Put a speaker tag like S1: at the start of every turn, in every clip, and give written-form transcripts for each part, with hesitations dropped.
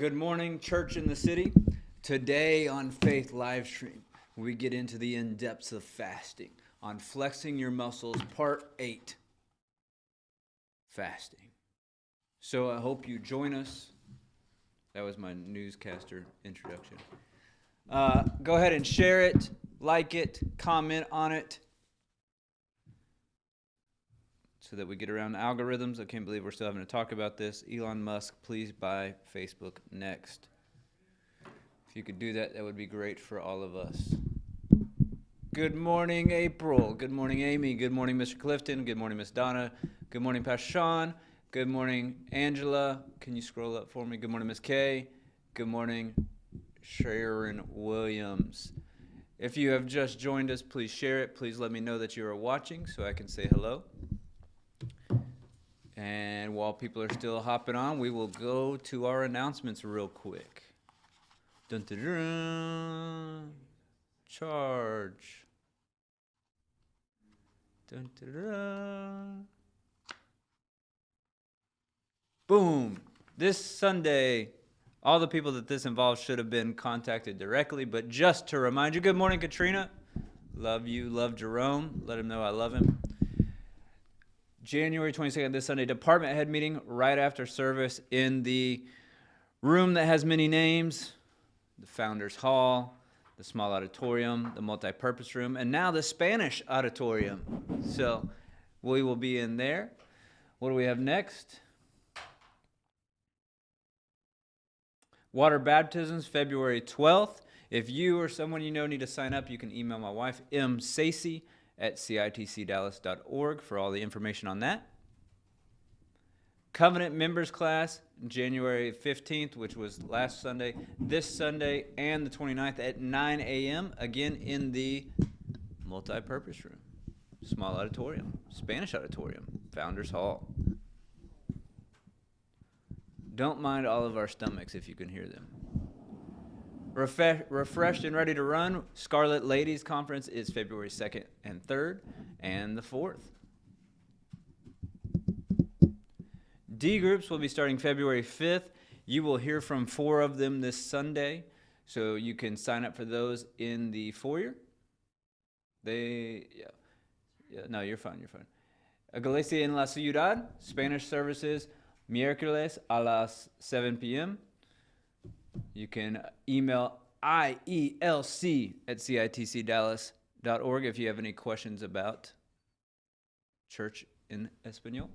S1: Good morning, church in the city. Today on Faith Livestream, we get into the in-depths of fasting on flexing your muscles, part 8, fasting. So I hope you join us. That was my newscaster introduction. Go ahead and share it, like it, comment on it, so that we get around algorithms. I can't believe we're still having to talk about this. Elon Musk, please buy Facebook next. If you could do that, that would be great for all of us. Good morning, April. Good morning, Amy. Good morning, Mr. Clifton. Good morning, Miss Donna. Good morning, Pastor Sean. Good morning, Angela. Can you scroll up for me? Good morning, Miss Kay. Good morning, Sharon Williams. If you have just joined us, please share it. Please let me know that you are watching so I can say hello. And while people are still hopping on, we will go to our announcements real quick. Dun, dun, dun. Charge. Dun, dun, dun. Boom. This Sunday, all the people that this involves should have been contacted directly, but just to remind you, good morning, Katrina. Love you, love Jerome. Let him know I love him. January 22nd, this Sunday, department head meeting right after service in the room that has many names, the Founders Hall, the small auditorium, the multi-purpose room, and now the Spanish auditorium. So we will be in there. What do we have next? Water baptisms, February 12th. If you or someone you know need to sign up, you can email my wife, msacey@citcdallas.org for all the information on that. Covenant members class, January 15th, which was last Sunday, this Sunday, and the 29th at 9 a.m., again in the multi-purpose room, small auditorium, Spanish auditorium, Founders Hall. Don't mind all of our stomachs if you can hear them. Refreshed and ready to run, Scarlet Ladies Conference is February 2nd and 3rd, and the 4th. D groups will be starting February 5th. You will hear from 4 of them this Sunday, so you can sign up for those in the foyer. No, you're fine. Iglesia en la Ciudad, Spanish services, miércoles a las 7 p.m. You can email IELC@citcdallas.org if you have any questions about church in Espanol.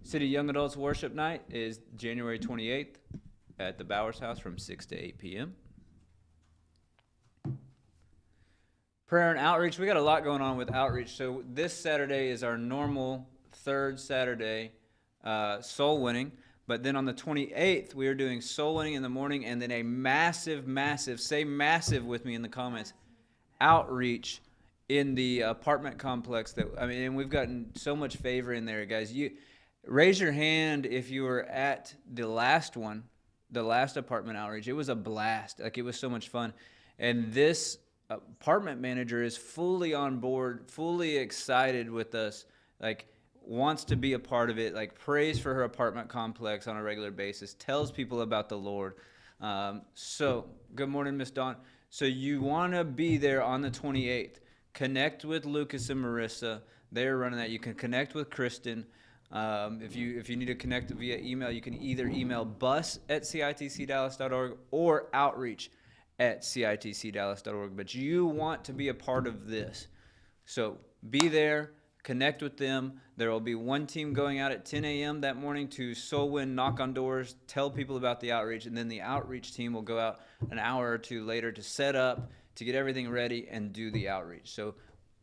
S1: City Young Adults Worship Night is January 28th at the Bowers House from 6 to 8 p.m. Prayer and outreach. We got a lot going on with outreach. So this Saturday is our normal third Saturday soul winning. But then on the 28th, we are doing soul winning in the morning and then a massive, say massive with me in the comments, outreach in the apartment complex. And we've gotten so much favor in there, guys. You raise your hand if you were at the last one, the last apartment outreach. It was a blast. Like, it was so much fun. And this apartment manager is fully on board, fully excited with us, like, wants to be a part of it, like, prays for her apartment complex on a regular basis, tells people about the Lord. So good morning, Miss Dawn. So you want to be there on the 28th. Connect with Lucas and Marissa. They're running that. You can connect with Kristen. If you need to connect via email, you can either email bus@citcdallas.org or outreach@citcdallas.org. But you want to be a part of this. So be there. Connect with them. There will be one team going out at 10 a.m. that morning to soul win, knock on doors, tell people about the outreach, and then the outreach team will go out an hour or two later to set up, to get everything ready, and do the outreach. So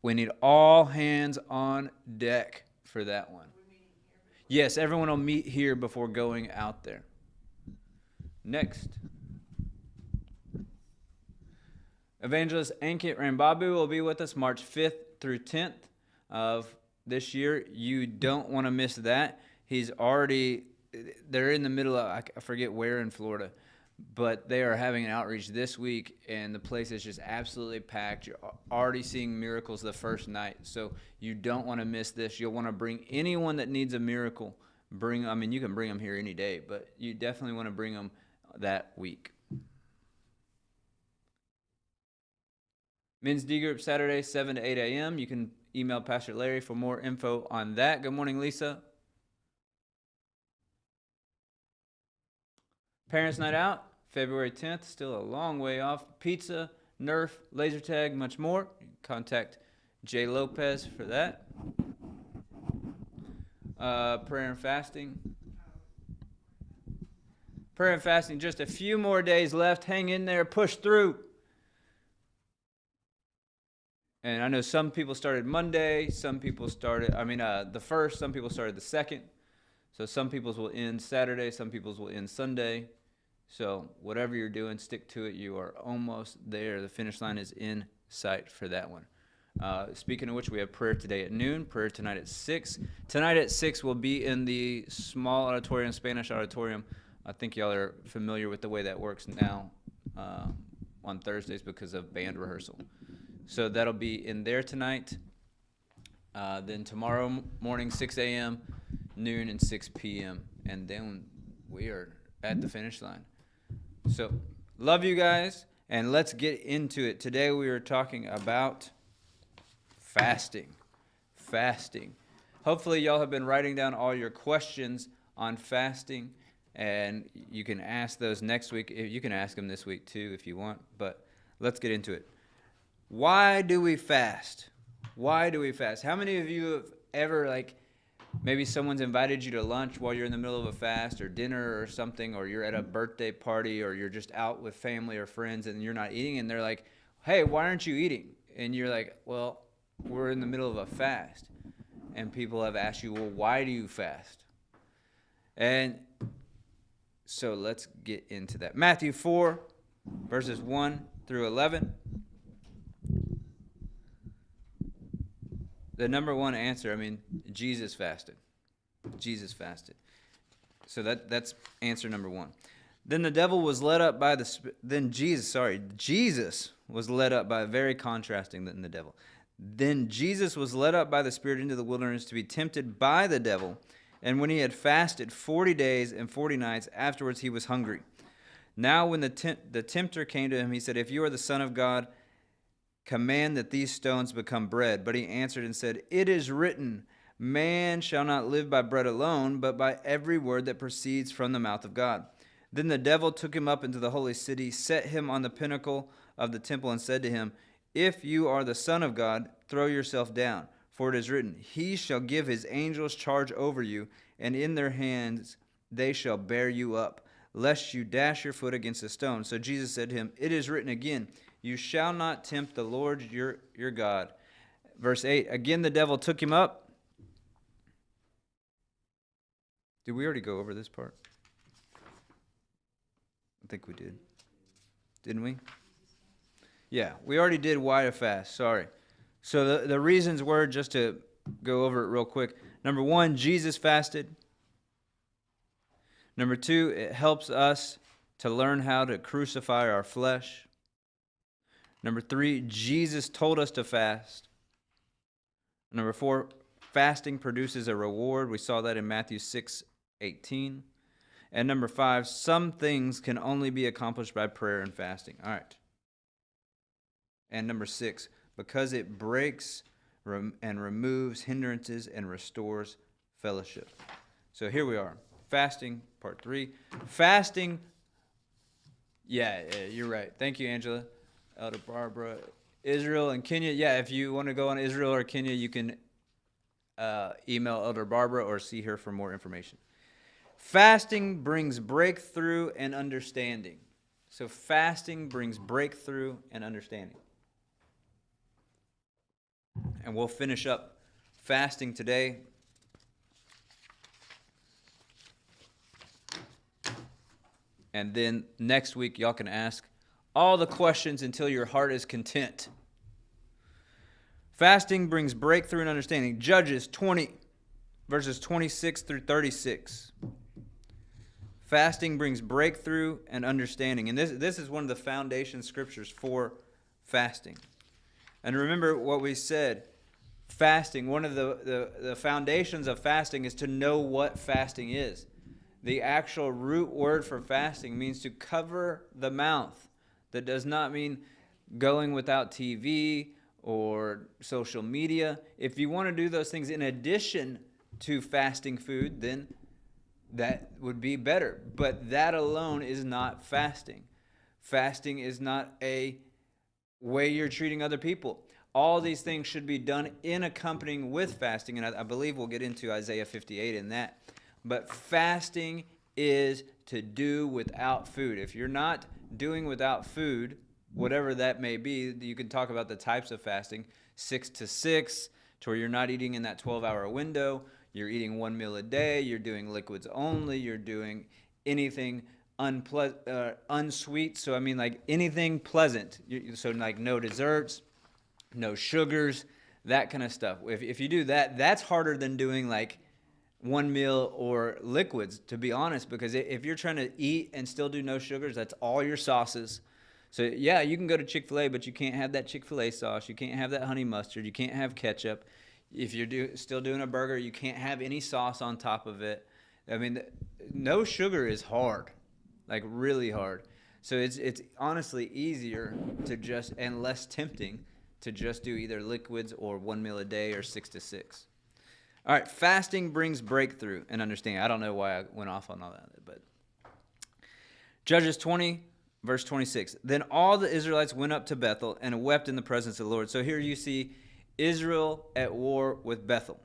S1: we need all hands on deck for that one. Yes, everyone will meet here before going out there. Next. Evangelist Ankit Rambabu will be with us March 5th through 10th. Of this year. You don't want to miss that. They're in the middle of, I forget where in Florida, but they are having an outreach this week, and the place is just absolutely packed. You're already seeing miracles the first night, so you don't want to miss this. You'll want to bring anyone that needs a miracle. I mean, you can bring them here any day, but you definitely want to bring them that week. Men's D group Saturday, 7 to 8 a.m. You can email Pastor Larry for more info on that. Good morning, Lisa. Parents' night out, February 10th, still a long way off. Pizza, Nerf, laser tag, much more. Contact Jay Lopez for that. Prayer and fasting. Prayer and fasting, just a few more days left. Hang in there, push through. And I know some people started Monday, some people started, the first, some people started the second. So some people's will end Saturday, some people's will end Sunday. So whatever you're doing, stick to it. You are almost there. The finish line is in sight for that one. Speaking of which, we have prayer today at noon, prayer tonight at 6. Tonight at 6, we'll be in the small auditorium, Spanish auditorium. I think y'all are familiar with the way that works now on Thursdays because of band rehearsal. So that'll be in there tonight. Then tomorrow morning, 6 a.m., noon, and 6 p.m. And then we are at the finish line. So love you guys, and let's get into it. Today we are talking about fasting. Fasting. Hopefully y'all have been writing down all your questions on fasting, and you can ask those next week. You can ask them this week too if you want, but let's get into it. Why do we fast? Why do we fast? How many of you have ever, maybe someone's invited you to lunch while you're in the middle of a fast, or dinner or something, or you're at a birthday party, or you're just out with family or friends and you're not eating, and they're like, hey, why aren't you eating? And you're like, well, we're in the middle of a fast. And people have asked you, well, why do you fast? And so let's get into that. Matthew 4, verses 1 through 11. The number one answer, Jesus fasted. Jesus fasted. So that's answer number one. Then the devil was led up by Jesus was led up by, very contrasting than the devil. Then Jesus was led up by the Spirit into the wilderness to be tempted by the devil. And when he had fasted 40 days and 40 nights, afterwards he was hungry. Now when the tempter came to him, he said, if you are the Son of God, command that these stones become bread. But he answered and said, it is written, man shall not live by bread alone, but by every word that proceeds from the mouth of God. Then the devil took him up into the holy city, set him on the pinnacle of the temple, and said to him, if you are the Son of God, throw yourself down. For it is written, he shall give his angels charge over you, and in their hands they shall bear you up, lest you dash your foot against a stone. So Jesus said to him, it is written again, you shall not tempt the Lord your God. Verse 8, again the devil took him up. Did we already go over this part? I think we did. Didn't we? Yeah, we already did why to fast. Sorry. So the reasons were, just to go over it real quick. Number one, Jesus fasted. Number two, it helps us to learn how to crucify our flesh. Number three, Jesus told us to fast. Number four, fasting produces a reward. We saw that in Matthew 6:18. And number five, some things can only be accomplished by prayer and fasting. All right. And number six, because it breaks and removes hindrances and restores fellowship. So here we are. Fasting, part 3. Fasting, yeah, you're right. Thank you, Angela. Elder Barbara. Israel and Kenya. Yeah, if you want to go on Israel or Kenya, you can email Elder Barbara or see her for more information. Fasting brings breakthrough and understanding. So fasting brings breakthrough and understanding. And we'll finish up fasting today. And then next week, y'all can ask all the questions until your heart is content. Fasting brings breakthrough and understanding. Judges 20, verses 26 through 36. Fasting brings breakthrough and understanding. And this is one of the foundation scriptures for fasting. And remember what we said. fasting, one of the foundations of fasting is to know what fasting is. The actual root word for fasting means to cover the mouth. That does not mean going without TV or social media. If you want to do those things in addition to fasting food, then that would be better. But that alone is not fasting. Fasting is not a way you're treating other people. All these things should be done in accompanying with fasting, and I believe we'll get into Isaiah 58 in that. But fasting is to do without food. If you're not doing without food, whatever that may be, you can talk about the types of fasting, 6 to 6, to where you're not eating in that 12-hour window. You're eating one meal a day. You're doing liquids only. You're doing anything unsweet. So, I mean, like anything pleasant. So, like no desserts, no sugars, that kind of stuff. If you do that, that's harder than doing like one meal or liquids, to be honest, because if you're trying to eat and still do no sugars, that's all your sauces. So, yeah, you can go to Chick-fil-A, but you can't have that Chick-fil-A sauce. You can't have that honey mustard. You can't have ketchup. If you're still doing a burger, you can't have any sauce on top of it. I mean, no sugar is hard, like really hard. So it's honestly easier to just, and less tempting, to just do either liquids or one meal a day or 6 to 6. All right, fasting brings breakthrough and understanding. I don't know why I went off on all that, but Judges 20, verse 26. Then all the Israelites went up to Bethel and wept in the presence of the Lord. So here you see Israel at war with Bethel.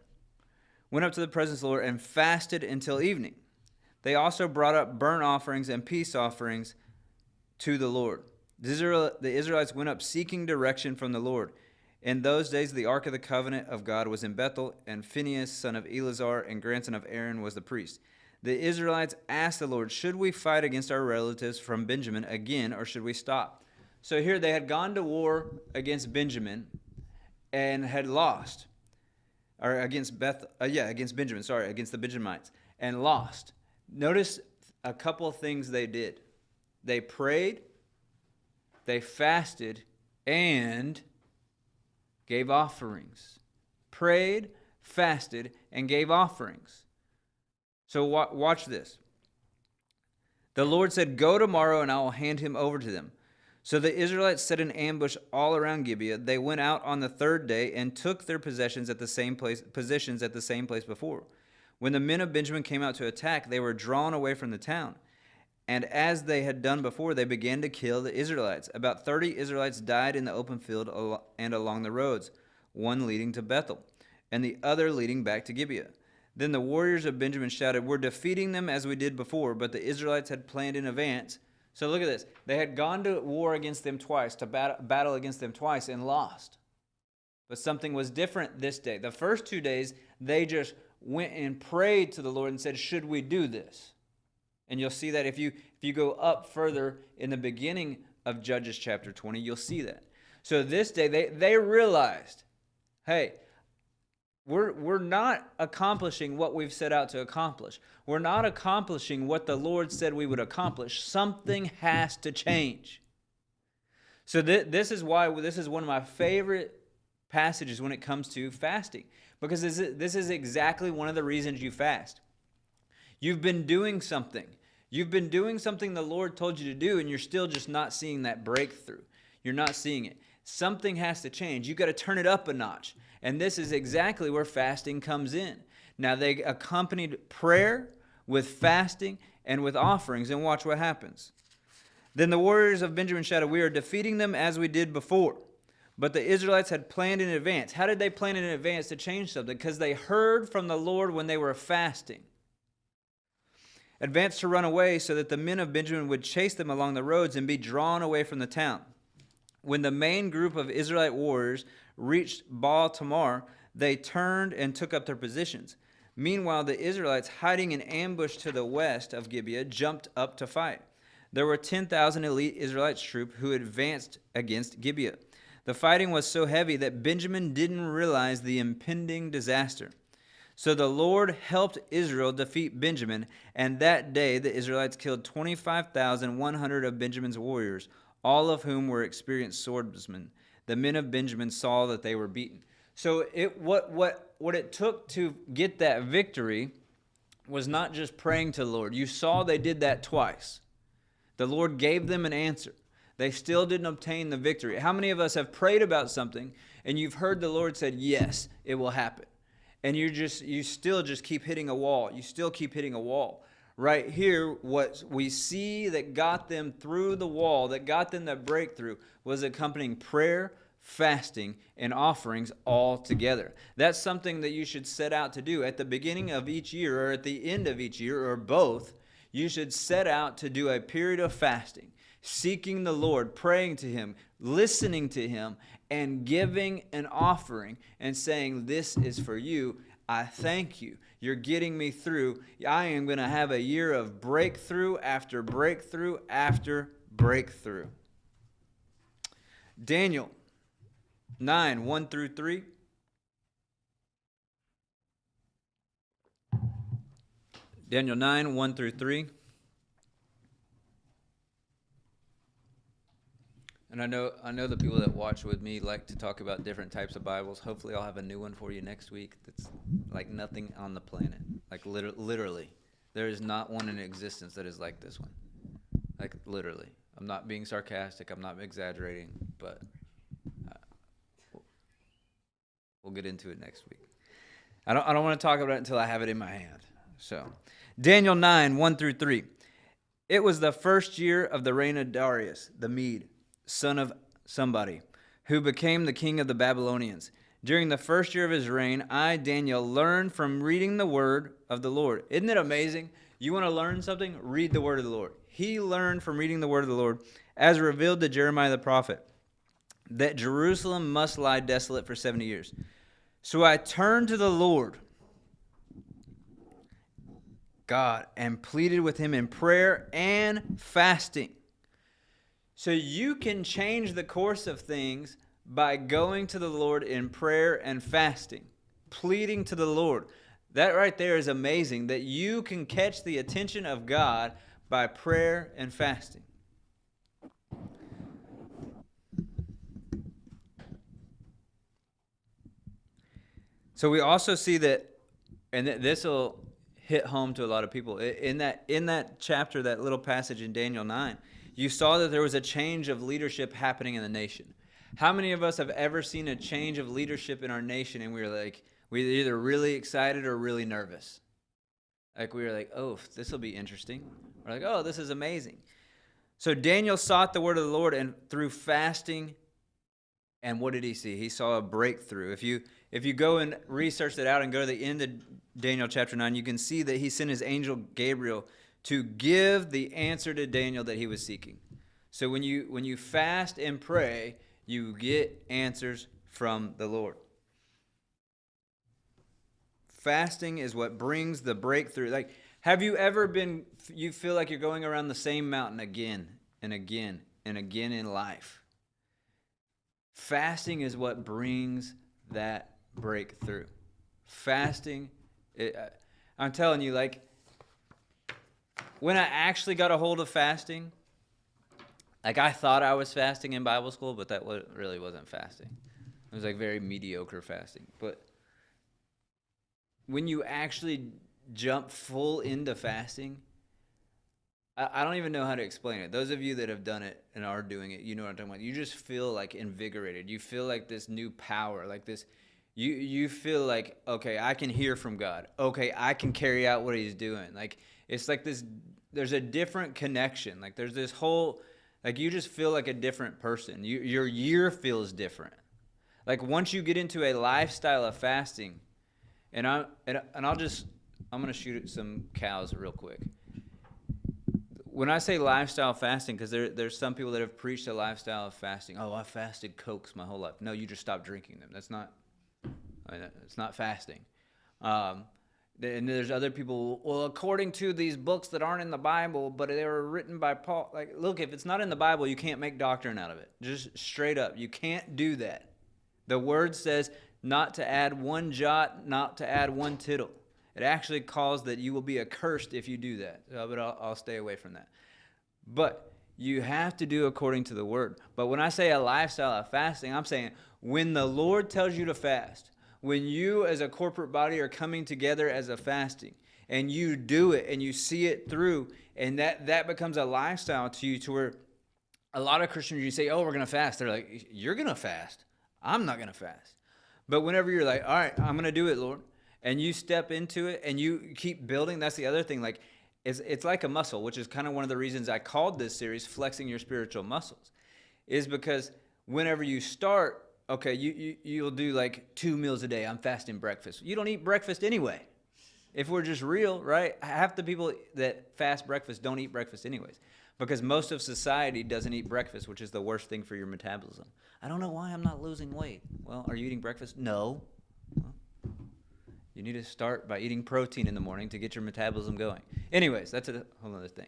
S1: Went up to the presence of the Lord and fasted until evening. They also brought up burnt offerings and peace offerings to the Lord. The Israelites went up seeking direction from the Lord. In those days, the Ark of the Covenant of God was in Bethel, and Phinehas, son of Eleazar and grandson of Aaron, was the priest. The Israelites asked the Lord, should we fight against our relatives from Benjamin again, or should we stop? So here they had gone to war against Benjamin and had lost. Or against Benjamin, against the Benjamites, and lost. Notice a couple of things they did. They prayed, they fasted, and gave offerings. Prayed, fasted, and gave offerings. So watch this. The Lord said, go tomorrow and I will hand him over to them. So the Israelites set an ambush all around Gibeah. They went out on the third day and took their positions at the same place before. When the men of Benjamin came out to attack, they were drawn away from the town. And as they had done before, they began to kill the Israelites. About 30 Israelites died in the open field and along the roads, one leading to Bethel, and the other leading back to Gibeah. Then the warriors of Benjamin shouted, we're defeating them as we did before, but the Israelites had planned in advance. So look at this. They had gone to war against them twice, to battle against them twice, and lost. But something was different this day. The first 2 days, they just went and prayed to the Lord and said, should we do this? And you'll see that if you go up further in the beginning of Judges chapter 20, you'll see that. So this day, they realized, hey, we're not accomplishing what we've set out to accomplish. We're not accomplishing what the Lord said we would accomplish. Something has to change. So this is why this is one of my favorite passages when it comes to fasting, because this is exactly one of the reasons you fast. You've been doing something. You've been doing something the Lord told you to do, and you're still just not seeing that breakthrough. You're not seeing it. Something has to change. You've got to turn it up a notch. And this is exactly where fasting comes in. Now, they accompanied prayer with fasting and with offerings, and watch what happens. Then the warriors of Benjamin shouted, we are defeating them as we did before. But the Israelites had planned in advance. How did they plan in advance to change something? Because they heard from the Lord when they were fasting. Advanced to run away so that the men of Benjamin would chase them along the roads and be drawn away from the town. When the main group of Israelite warriors reached Baal Tamar, they turned and took up their positions. Meanwhile, the Israelites, hiding in ambush to the west of Gibeah, jumped up to fight. There were 10,000 elite Israelite troops who advanced against Gibeah. The fighting was so heavy that Benjamin didn't realize the impending disaster. So the Lord helped Israel defeat Benjamin, and that day the Israelites killed 25,100 of Benjamin's warriors, all of whom were experienced swordsmen. The men of Benjamin saw that they were beaten. So what it took to get that victory was not just praying to the Lord. You saw they did that twice. The Lord gave them an answer. They still didn't obtain the victory. How many of us have prayed about something and you've heard the Lord said, yes, it will happen. And you still just keep hitting a wall. You still keep hitting a wall. Right here, what we see that got them through the wall, that got them that breakthrough, was accompanying prayer, fasting, and offerings all together. That's something that you should set out to do at the beginning of each year or at the end of each year or both. You should set out to do a period of fasting, seeking the Lord, praying to Him, listening to Him, and giving an offering and saying, this is for you. I thank you. You're getting me through. I am going to have a year of breakthrough after breakthrough after breakthrough. Daniel 9, 1 through 3. Daniel 9, 1 through 3. And I know the people that watch with me like to talk about different types of Bibles. Hopefully I'll have a new one for you next week that's like nothing on the planet. Like literally. There is not one in existence that is like this one. Like literally. I'm not being sarcastic. I'm not exaggerating. But we'll get into it next week. I don't want to talk about it until I have it in my hand. So, Daniel 9, 1 through 3. It was the first year of the reign of Darius, the Mede, son of somebody, who became the king of the Babylonians. During the first year of his reign, I, Daniel, learned from reading the word of the Lord. Isn't it amazing? You want to learn something? Read the word of the Lord. He learned from reading the word of the Lord, as revealed to Jeremiah the prophet, that Jerusalem must lie desolate for 70 years. So I turned to the Lord God and pleaded with Him in prayer and fasting. So you can change the course of things by going to the Lord in prayer and fasting, pleading to the Lord. That right there is amazing, that you can catch the attention of God by prayer and fasting. So we also see that, and this will hit home to a lot of people, in that chapter, that little passage in Daniel 9, you saw that there was a change of leadership happening in the nation. How many of us have ever seen a change of leadership in our nation and we're either really excited or really nervous? Like we were like, oh, this will be interesting. We're like, oh, this is amazing. So Daniel sought the word of the Lord, and through fasting, and what did he see? He saw a breakthrough. If you go and research that out and go to the end of Daniel chapter 9, you can see that he sent his angel Gabriel to give the answer to Daniel that he was seeking. So when you fast and pray, you get answers from the Lord. Fasting is what brings the breakthrough. Like, have you ever you feel like you're going around the same mountain again and again and again in life? Fasting is what brings that breakthrough. Fasting, I'm telling you, like, when I actually got a hold of fasting, like I thought I was fasting in Bible school, but that really wasn't fasting. It was like very mediocre fasting. But when you actually jump full into fasting, I don't even know how to explain it. Those of you that have done it and are doing it, you know what I'm talking about. You just feel like invigorated. You feel like this new power, like this. You feel like, okay, I can hear from God. Okay, I can carry out what He's doing. Like, it's like this, there's a different connection. Like, there's this whole, like, you just feel like a different person. Your year feels different. Like, once you get into a lifestyle of fasting, and I'm going to shoot at some cows real quick. When I say lifestyle fasting, because there's some people that have preached a lifestyle of fasting. Oh, I fasted Cokes my whole life. No, you just stopped drinking them. That's not, it's not fasting. And there's other people, well, according to these books that aren't in the Bible, but they were written by Paul. Like, look, if it's not in the Bible, you can't make doctrine out of it. Just straight up. You can't do that. The word says not to add one jot, not to add one tittle. It actually calls that you will be accursed if you do that. But I'll stay away from that. But you have to do according to the word. But when I say a lifestyle of fasting, I'm saying when the Lord tells you to fast, when you as a corporate body are coming together as a fasting, and you do it and you see it through, and that becomes a lifestyle to you, to where a lot of Christians, you say, oh, we're going to fast. They're like, you're going to fast. I'm not going to fast. But whenever you're like, all right, I'm going to do it, Lord, and you step into it and you keep building, that's the other thing. Like, it's like a muscle, which is kind of one of the reasons I called this series Flexing Your Spiritual Muscles, is because whenever you start, okay, you'll do like 2 meals a day. I'm fasting breakfast. You don't eat breakfast anyway. If we're just real, right? Half the people that fast breakfast don't eat breakfast anyways, because most of society doesn't eat breakfast, which is the worst thing for your metabolism. I don't know why I'm not losing weight. Well, are you eating breakfast? No. Well, you need to start by eating protein in the morning to get your metabolism going. Anyways, that's a whole other thing.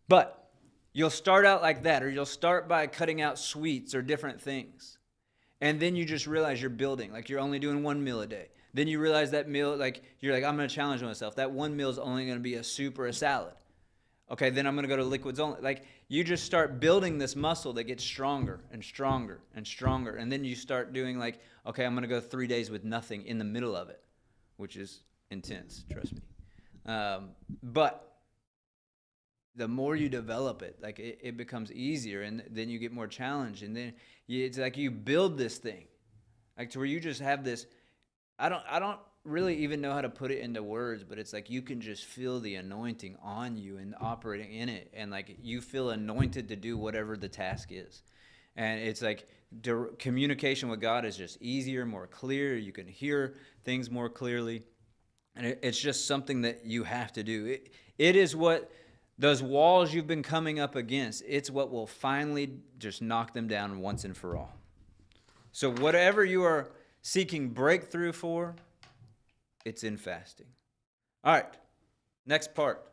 S1: But you'll start out like that, or you'll start by cutting out sweets or different things. And then you just realize you're building, like you're only doing 1 meal a day. Then you realize that meal, like you're like, I'm going to challenge myself. That 1 meal is only going to be a soup or a salad. Okay, then I'm going to go to liquids only. Like, you just start building this muscle that gets stronger and stronger and stronger. And then you start doing like, okay, I'm going to go 3 days with nothing in the middle of it, which is intense, trust me. But the more you develop it, like it becomes easier, and then you get more challenged. And then it's like you build this thing, like to where you just have this, I don't really even know how to put it into words, but it's like you can just feel the anointing on you and operating in it, and like you feel anointed to do whatever the task is. And it's like communication with God is just easier, more clear. You can hear things more clearly, and it's just something that you have to do. It is what those walls you've been coming up against, it's what will finally just knock them down once and for all. So whatever you are seeking breakthrough for, it's in fasting. All right, next part.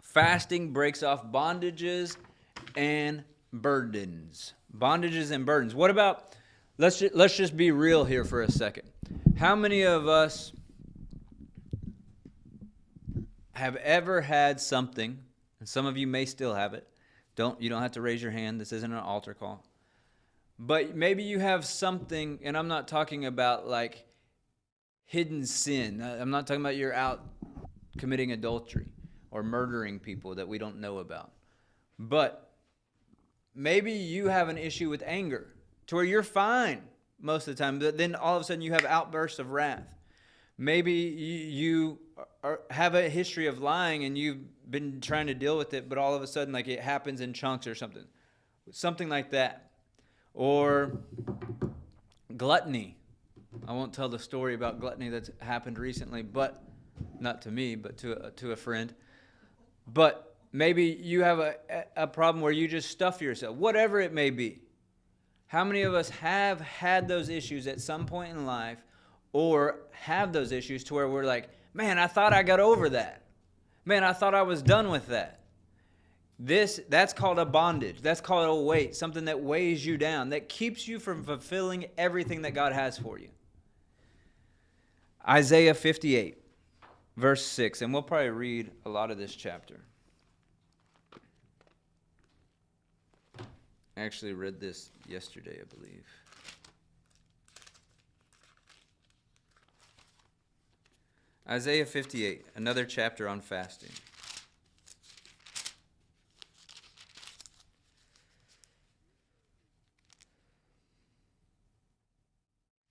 S1: Fasting breaks off bondages and burdens. Bondages and burdens. What about, let's just be real here for a second. How many of us have ever had something, and some of you may still have it. You don't have to raise your hand. This isn't an altar call. But maybe you have something, and I'm not talking about like hidden sin. I'm not talking about you're out committing adultery or murdering people that we don't know about. But maybe you have an issue with anger to where you're fine most of the time, but then all of a sudden you have outbursts of wrath. Maybe you have a history of lying and you've been trying to deal with it, but all of a sudden like it happens in chunks or something. Something like that. Or gluttony. I won't tell the story about gluttony that's happened recently, but not to me, but to a friend. But maybe you have a problem where you just stuff yourself, whatever it may be. How many of us have had those issues at some point in life, or have those issues to where we're like, man, I thought I got over that. Man, I thought I was done with that. That's called a bondage. That's called a weight, something that weighs you down, that keeps you from fulfilling everything that God has for you. Isaiah 58, verse 6, and we'll probably read a lot of this chapter. I actually read this yesterday, I believe. Isaiah 58, another chapter on fasting.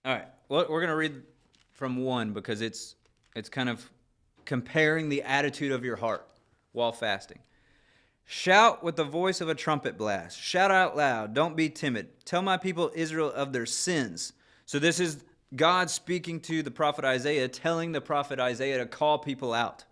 S1: All right, well, we're going to read from 1 because it's kind of comparing the attitude of your heart while fasting. Shout with the voice of a trumpet blast. Shout out loud. Don't be timid. Tell my people Israel of their sins. So this is God speaking to the prophet Isaiah, telling the prophet Isaiah to call people out.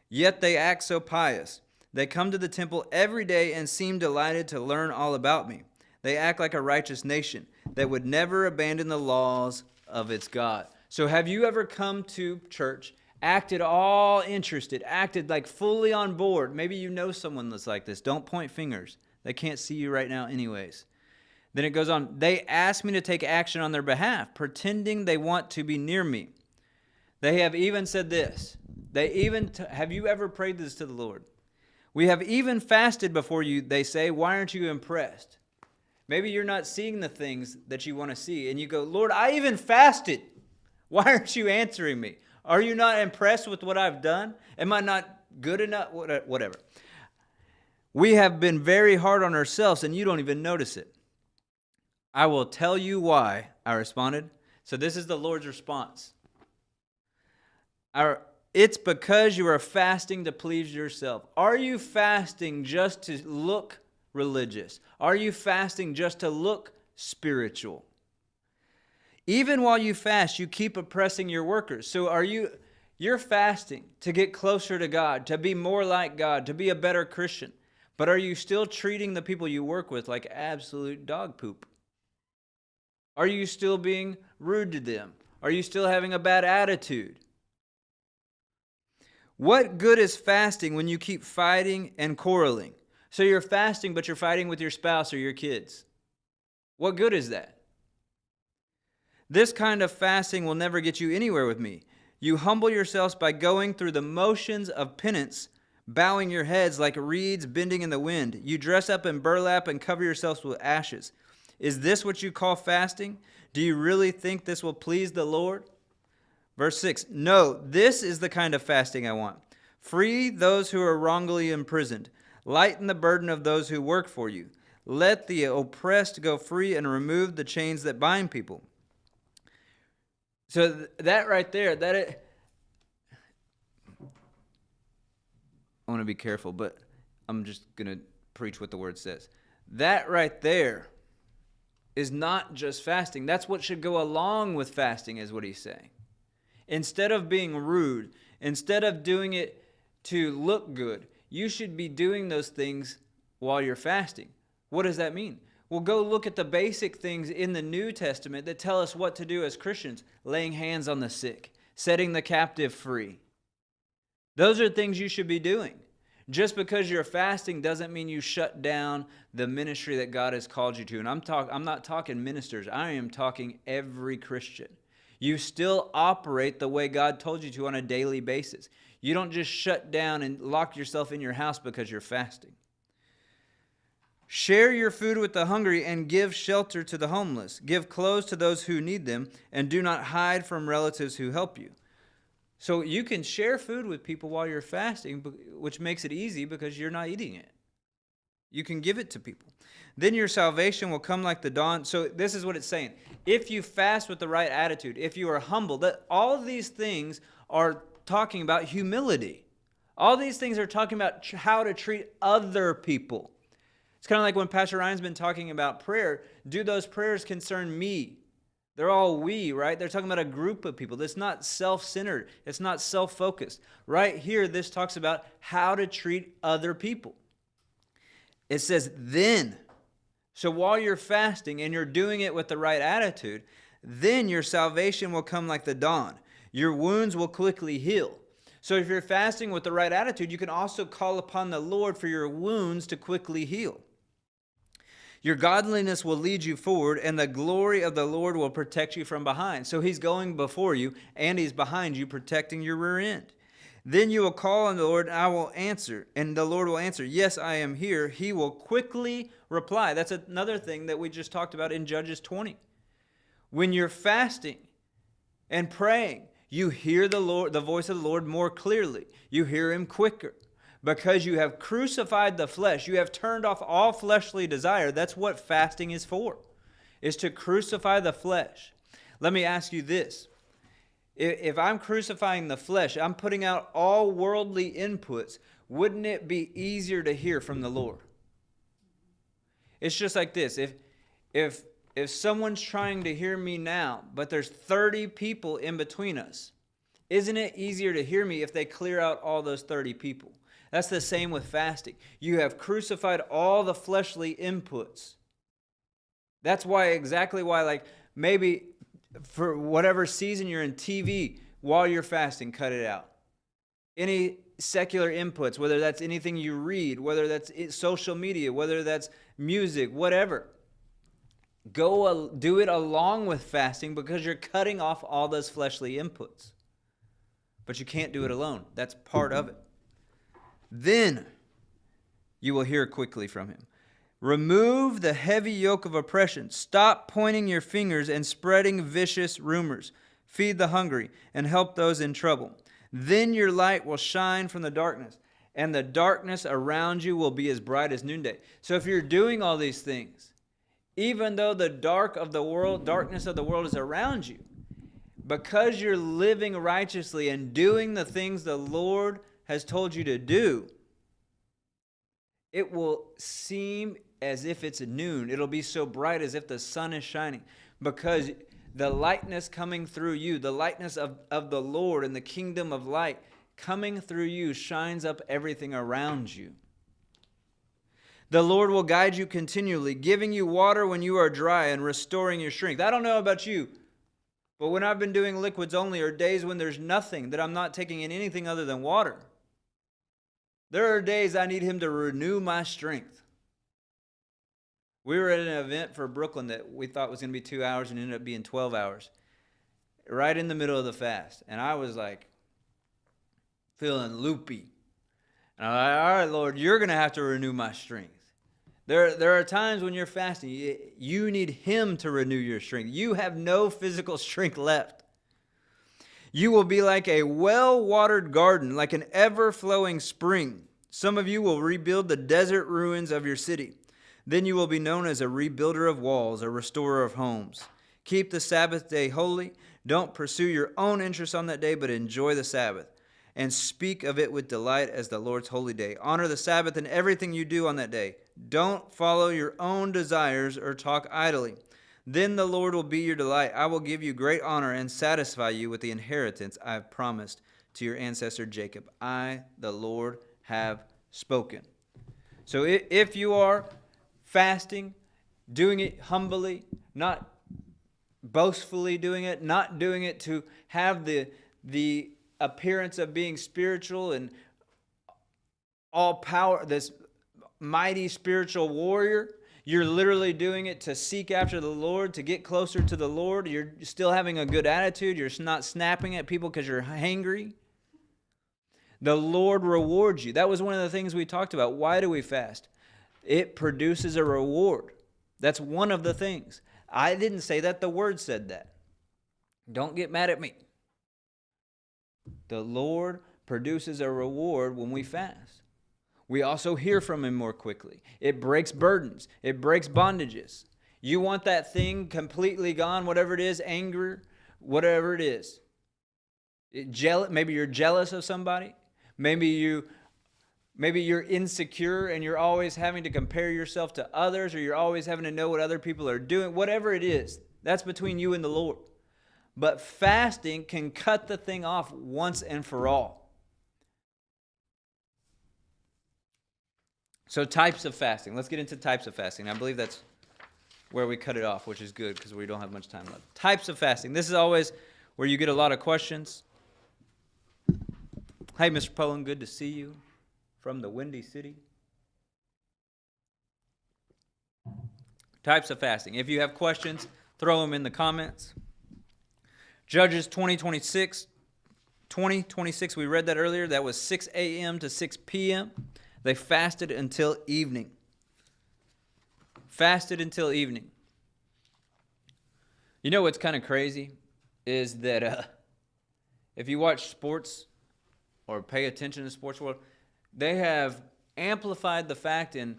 S1: Yet they act so pious. They come to the temple every day and seem delighted to learn all about me. They act like a righteous nation that would never abandon the laws of its God. So have you ever come to church, acted all interested, acted like fully on board? Maybe you know someone that's like this. Don't point fingers. They can't see you right now anyways. Then it goes on. They ask me to take action on their behalf, pretending they want to be near me. They have even said this. Have you ever prayed this to the Lord? We have even fasted before you, they say. Why aren't you impressed? Maybe you're not seeing the things that you want to see. And you go, Lord, I even fasted. Why aren't you answering me? Are you not impressed with what I've done? Am I not good enough? Whatever. We have been very hard on ourselves, and you don't even notice it. I will tell you why, I responded. So this is the Lord's response. It's because you are fasting to please yourself. Are you fasting just to look religious? Are you fasting just to look spiritual? Even while you fast, you keep oppressing your workers. So you're fasting to get closer to God, to be more like God, to be a better Christian. But are you still treating the people you work with like absolute dog poop? Are you still being rude to them? Are you still having a bad attitude? What good is fasting when you keep fighting and quarreling? So you're fasting, but you're fighting with your spouse or your kids. What good is that? This kind of fasting will never get you anywhere with me. You humble yourselves by going through the motions of penance, bowing your heads like reeds bending in the wind. You dress up in burlap and cover yourselves with ashes. Is this what you call fasting? Do you really think this will please the Lord? Verse 6, no, this is the kind of fasting I want. Free those who are wrongly imprisoned. Lighten the burden of those who work for you. Let the oppressed go free and remove the chains that bind people. So that right there, I want to be careful, but I'm just going to preach what the word says. That right there is not just fasting. That's what should go along with fasting, is what he's saying. Instead of being rude, instead of doing it to look good, you should be doing those things while you're fasting. What does that mean? Well, go look at the basic things in the New Testament that tell us what to do as Christians. Laying hands on the sick, setting the captive free. Those are things you should be doing. Just because you're fasting doesn't mean you shut down the ministry that God has called you to. And I'm not talking ministers. I am talking every Christian. You still operate the way God told you to on a daily basis. You don't just shut down and lock yourself in your house because you're fasting. Share your food with the hungry and give shelter to the homeless. Give clothes to those who need them, and do not hide from relatives who help you. So you can share food with people while you're fasting, which makes it easy because you're not eating it. You can give it to people. Then your salvation will come like the dawn. So this is what it's saying. If you fast with the right attitude, if you are humble, all of these things are talking about humility. All these things are talking about how to treat other people. It's kind of like when Pastor Ryan's been talking about prayer. Do those prayers concern me? They're all we, right? They're talking about a group of people. That's not self-centered. It's not self-focused. Right here, this talks about how to treat other people. It says, then. So while you're fasting and you're doing it with the right attitude, then your salvation will come like the dawn. Your wounds will quickly heal. So if you're fasting with the right attitude, you can also call upon the Lord for your wounds to quickly heal. Your godliness will lead you forward, and the glory of the Lord will protect you from behind. So he's going before you, and he's behind you, protecting your rear end. Then you will call on the Lord, and I will answer. And the Lord will answer, yes, I am here. He will quickly reply. That's another thing that we just talked about in Judges 20. When you're fasting and praying, you hear the voice of the Lord more clearly. You hear him quicker. Because you have crucified the flesh, you have turned off all fleshly desire. That's what fasting is for, is to crucify the flesh. Let me ask you this. If I'm crucifying the flesh, I'm putting out all worldly inputs, wouldn't it be easier to hear from the Lord? It's just like this. If someone's trying to hear me now, but there's 30 people in between us, isn't it easier to hear me if they clear out all those 30 people? That's the same with fasting. You have crucified all the fleshly inputs. That's exactly why, like maybe for whatever season you're in TV, while you're fasting, cut it out. Any secular inputs, whether that's anything you read, whether that's social media, whether that's music, whatever. Go do it along with fasting because you're cutting off all those fleshly inputs. But you can't do it alone. That's part of it. Then you will hear quickly from him. Remove the heavy yoke of oppression. Stop pointing your fingers and spreading vicious rumors. Feed the hungry and help those in trouble. Then your light will shine from the darkness, and the darkness around you will be as bright as noonday. So if you're doing all these things, even though the darkness of the world is around you, because you're living righteously and doing the things the Lord has told you to do, it will seem as if it's noon. It'll be so bright as if the sun is shining, because the lightness coming through you, the lightness of the Lord and the kingdom of light coming through you shines up everything around you. The Lord will guide you continually, giving you water when you are dry and restoring your strength. I don't know about you, but when I've been doing liquids only, or days when there's nothing, that I'm not taking in anything other than water, there are days I need Him to renew my strength. We were at an event for Brooklyn that we thought was going to be 2 hours and ended up being 12 hours, right in the middle of the fast. And I was like feeling loopy. And I'm like, all right, Lord, you're going to have to renew my strength. There are times when you're fasting, you need Him to renew your strength. You have no physical strength left. You will be like a well-watered garden, like an ever-flowing spring. Some of you will rebuild the desert ruins of your city. Then you will be known as a rebuilder of walls, a restorer of homes. Keep the Sabbath day holy. Don't pursue your own interests on that day, but enjoy the Sabbath, and speak of it with delight as the Lord's holy day. Honor the Sabbath in everything you do on that day. Don't follow your own desires or talk idly. Then the Lord will be your delight. I will give you great honor and satisfy you with the inheritance I have promised to your ancestor Jacob. I, the Lord, have spoken. So if you are fasting, doing it humbly, not boastfully doing it, not doing it to have the appearance of being spiritual and all power, this mighty spiritual warrior, you're literally doing it to seek after the Lord, to get closer to the Lord. You're still having a good attitude. You're not snapping at people because you're hangry. The Lord rewards you. That was one of the things we talked about. Why do we fast? It produces a reward. That's one of the things. I didn't say that. The Word said that. Don't get mad at me. The Lord produces a reward when we fast. We also hear from Him more quickly. It breaks burdens. It breaks bondages. You want that thing completely gone, whatever it is, anger, whatever it is. Maybe you're jealous of somebody. Maybe you're insecure and you're always having to compare yourself to others, or you're always having to know what other people are doing. Whatever it is, that's between you and the Lord. But fasting can cut the thing off once and for all. So types of fasting. Let's get into types of fasting. I believe that's where we cut it off, which is good because we don't have much time left. Types of fasting. This is always where you get a lot of questions. Hey, Mr. Pullen, good to see you from the Windy City. Types of fasting. If you have questions, throw them in the comments. Judges 20:26, we read that earlier. That was 6 a.m. to 6 p.m. They fasted until evening. Fasted until evening. You know what's kind of crazy is that if you watch sports or pay attention to the sports world, they have amplified the fact and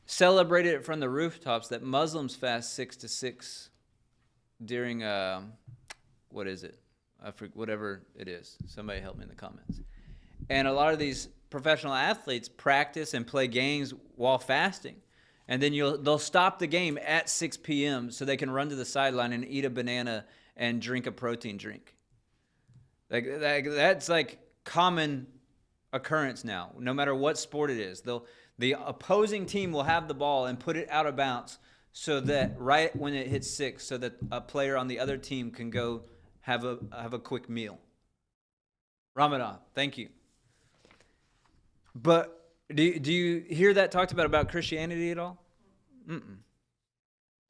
S1: celebrated it from the rooftops that Muslims fast 6 to 6 during, what is it? Whatever it is. Somebody help me in the comments. And a lot of these professional athletes practice and play games while fasting. And then they'll stop the game at 6 p.m. so they can run to the sideline and eat a banana and drink a protein drink. That's like common occurrence now, no matter what sport it is. The opposing team will have the ball and put it out of bounds so that right when it hits 6, so that a player on the other team can go have a quick meal. Ramadan, thank you. But do you hear that talked about Christianity at all? Mm-mm.